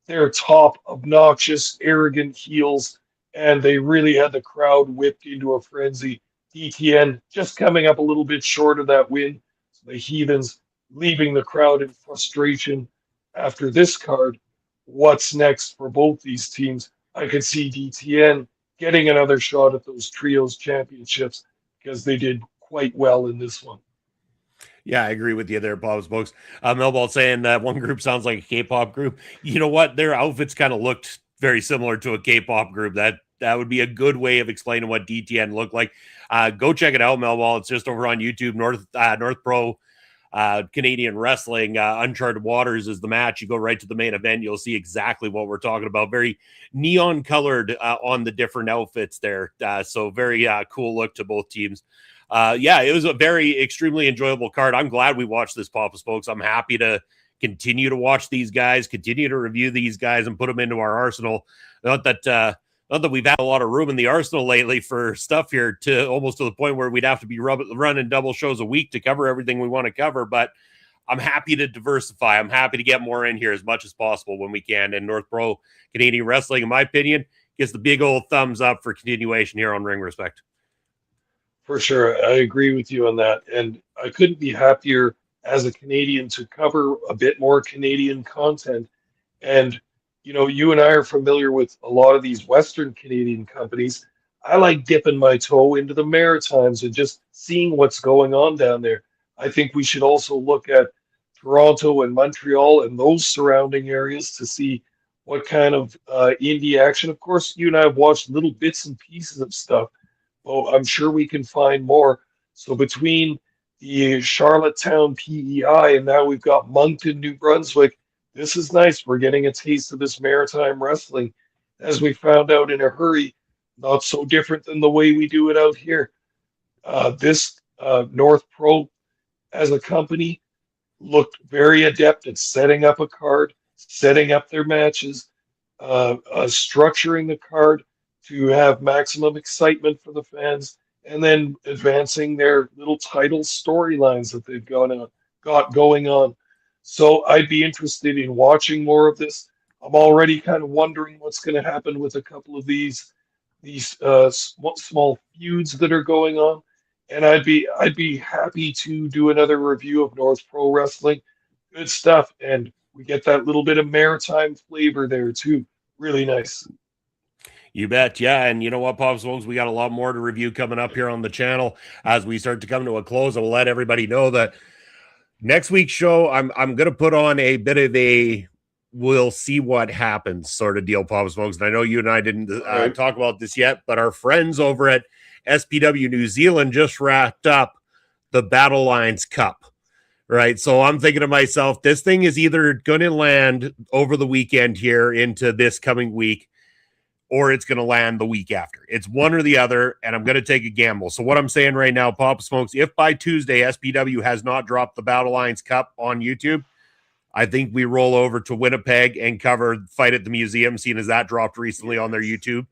they're top, obnoxious, arrogant heels, and they really had the crowd whipped into a frenzy. DTN just coming up a little bit short of that win. So the Heathens leaving the crowd in frustration after this card. What's next for both these teams? I could see DTN getting another shot at those trios championships because they did quite well in this one. Yeah, I agree with you there, Bob Spokes. Millball saying that one group sounds like a K-pop group. You know what? Their outfits kind of looked very similar to a K-pop group. That would be a good way of explaining what DTN looked like. Go check it out, Millball. It's just over on YouTube. North Pro Canadian Wrestling. Uncharted Waters is the match. You go right to the main event. You'll see exactly what we're talking about. Very neon colored on the different outfits there. So very cool look to both teams. Yeah, it was a very extremely enjoyable card. I'm glad we watched this, Papa Spokes. I'm happy to continue to watch these guys, continue to review these guys, and put them into our arsenal. Not that we've had a lot of room in the arsenal lately for stuff here, to almost to the point where we'd have to be running double shows a week to cover everything we want to cover. But I'm happy to diversify. I'm happy to get more in here as much as possible when we can. And North Pro Canadian Wrestling, in my opinion, gets the big old thumbs up for continuation here on Ring Respect. For sure. I agree with you on that. And I couldn't be happier as a Canadian to cover a bit more Canadian content. And, you and I are familiar with a lot of these Western Canadian companies. I like dipping my toe into the Maritimes and just seeing what's going on down there. I think we should also look at Toronto and Montreal and those surrounding areas to see what kind of indie action. Of course, you and I have watched little bits and pieces of stuff. Well, I'm sure we can find more. So between the Charlottetown PEI and now we've got Moncton, New Brunswick, this is nice. We're getting a taste of this maritime wrestling, as we found out in a hurry, not so different than the way we do it out here. This North Pro as a company looked very adept at setting up a card, setting up their matches, structuring the card to have maximum excitement for the fans, and then advancing their little title storylines that they've got going on. So I'd be interested in watching more of this. I'm already kind of wondering what's going to happen with a couple of these small feuds that are going on, and I'd be happy to do another review of North Pro Wrestling. Good stuff, and we get that little bit of maritime flavor there too. Really nice. You bet. Yeah. And you know what, Pop Smokes, we got a lot more to review coming up here on the channel as we start to come to a close. I will let everybody know that next week's show, I'm going to put on a bit of a we'll see what happens sort of deal, Pop Smokes. And I know you and I didn't talk about this yet, but our friends over at SPW New Zealand just wrapped up the Battle Lines Cup. Right. So I'm thinking to myself, this thing is either going to land over the weekend here into this coming week, or it's going to land the week after. It's one or the other, and I'm going to take a gamble. So what I'm saying right now, Pop Smokes, if by Tuesday SPW has not dropped the Battle Lines Cup on YouTube, I think we roll over to Winnipeg and cover Fight at the Museum, seeing as that dropped recently on their YouTube.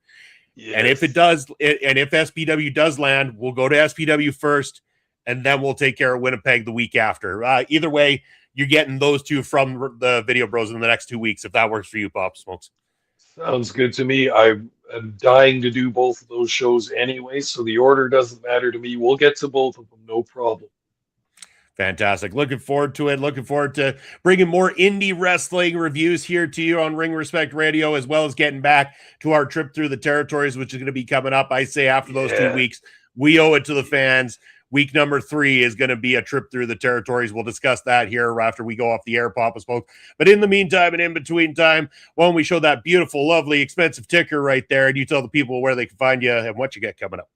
Yes. And if it does, and if SPW does land, we'll go to SPW first, and then we'll take care of Winnipeg the week after. Either way, you're getting those two from the Video Bros in the next 2 weeks, if that works for you, Pop Smokes. Sounds good to me. I am dying to do both of those shows anyway, so the order doesn't matter to me. We'll get to both of them, no problem. Fantastic. Looking forward to it. Looking forward to bringing more indie wrestling reviews here to you on Ring Respect Radio, as well as getting back to our trip through the territories, which is going to be coming up. I say after those 2 weeks, we owe it to the fans. Week number 3 is going to be a trip through the territories. We'll discuss that here after we go off the air, Papa Smoke. But in the meantime and in between time, why don't we show that beautiful, lovely, expensive ticker right there, and you tell the people where they can find you and what you get coming up.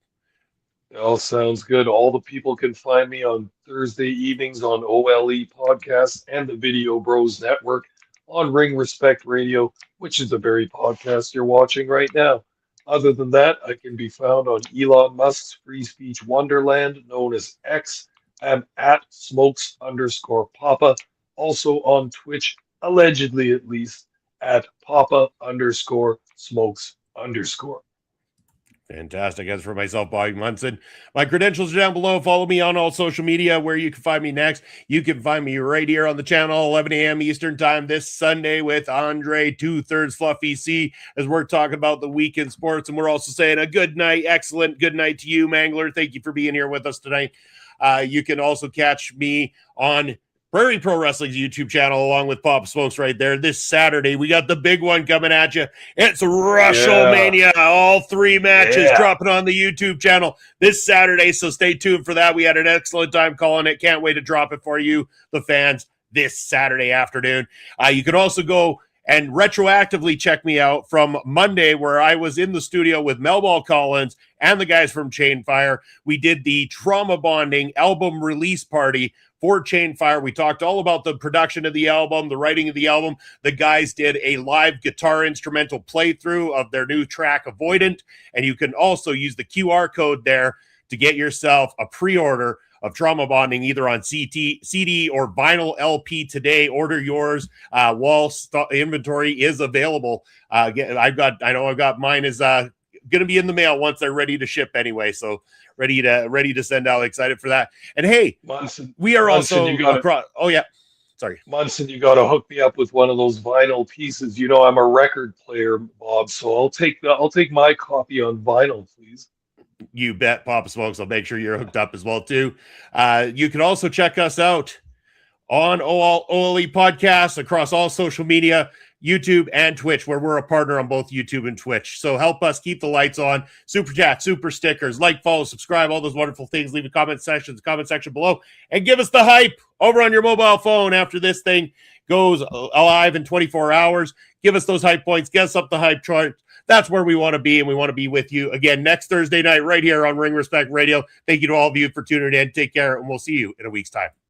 It all sounds good. All the people can find me on Thursday evenings on OLE Podcasts and the Video Bros Network on Ring Respect Radio, which is the very podcast you're watching right now. Other than that, I can be found on Elon Musk's free speech wonderland known as X. I'm at smokes_papa. Also on Twitch, allegedly at least, at papa_smokes_. Fantastic. As for myself, Bobby Munson, my credentials are down below. Follow me on all social media where you can find me next. You can find me right here on the channel, 11 a.m. Eastern time this Sunday with Andre 2/3 Fluffy C, as we're talking about the week in sports. And we're also saying a good night, excellent good night to you, Mangler. Thank you for being here with us tonight. You can also catch me on Prairie Pro Wrestling's YouTube channel, along with Pop Smokes right there. This Saturday, we got the big one coming at you. It's Rushelmania. All 3 matches dropping on the YouTube channel this Saturday, so stay tuned for that. We had an excellent time calling it. Can't wait to drop it for you, the fans, this Saturday afternoon. You can also go and retroactively check me out from Monday, where I was in the studio with Melball Collins and the guys from Chainfire. We did the Trauma Bonding album release party for Chainfire. We talked all about the production of the album, the writing of the album. The guys did a live guitar instrumental playthrough of their new track, Avoidant, and you can also use the QR code there to get yourself a pre-order of Trauma Bonding, either on CD or vinyl LP today. Order yours while inventory is available. I know I've got mine is going to be in the mail once they're ready to ship anyway. So ready to send out. Excited for that. And hey, Munson, we are also across. Oh yeah. Sorry. Munson, you got to hook me up with one of those vinyl pieces. You know, I'm a record player, Bob, so I'll take my copy on vinyl, please. You bet, Papa Smokes. I'll make sure you're hooked up as well too. You can also check us out on OLE Podcasts across all social media, YouTube and Twitch, where we're a partner on both YouTube and Twitch. So help us keep the lights on. Super chat, super stickers, like, follow, subscribe, all those wonderful things. Leave a comment section below, and give us the hype over on your mobile phone after this thing goes live in 24 hours. Give us those hype points. Get us up the hype chart. That's where we want to be, and we want to be with you again next Thursday night right here on Ring Respect Radio. Thank you to all of you for tuning in. Take care, and we'll see you in a week's time.